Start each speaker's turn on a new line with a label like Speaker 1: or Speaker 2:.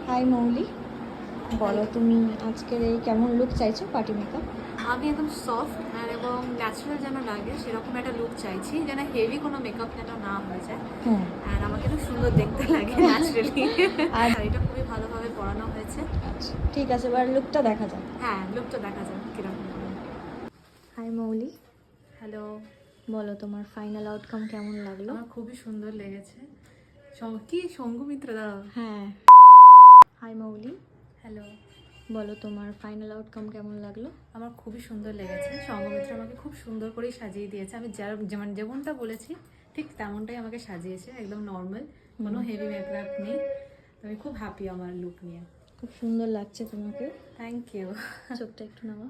Speaker 1: High মৌলি, বলো তুমি আজকের এই কেমন লুক চাইছো পার্টি মেকআপ?
Speaker 2: আমি একদম সফট এবং ন্যাচারাল যেন লাগে সেরকম একটা লুক চাইছি, যেন হেভি কোনো মেকআপ যেন না হয়ে যায়।
Speaker 1: হ্যাঁ।
Speaker 2: আর আমাকে তো সুন্দর দেখতে লাগে ন্যাচারালি।
Speaker 1: আর
Speaker 2: শাড়িটা খুবই ভালোভাবে পরানো হয়েছে।
Speaker 1: আচ্ছা ঠিক আছে, এবার লুকটা দেখা যাক।
Speaker 2: হ্যাঁ, লুকটা দেখা যাবে কিরকম।
Speaker 1: হাই মৌলি,
Speaker 2: হ্যালো।
Speaker 1: বলো তোমার ফাইনাল আউটকাম কেমন লাগলো?
Speaker 2: আমার খুবই সুন্দর লেগেছে। কি সঙ্গমিত্র দাঁড়াও।
Speaker 1: হ্যাঁ। হাই মৌলি,
Speaker 2: হ্যালো।
Speaker 1: বলো তোমার ফাইনাল আউটকাম কেমন লাগলো?
Speaker 2: আমার খুবই সুন্দর লেগেছে। সঙ্গমিত্র আমাকে খুব সুন্দর করেই সাজিয়ে দিয়েছে। আমি যেমনটা বলেছি ঠিক তেমনটাই আমাকে সাজিয়েছে, একদম নর্মাল, কোনো হেভি মেকআপ নেই। আমি খুব হ্যাপি আমার লুক নিয়ে।
Speaker 1: খুব সুন্দর লাগছে তোমাকে।
Speaker 2: Thank you.
Speaker 1: চোখটা একটু নামা।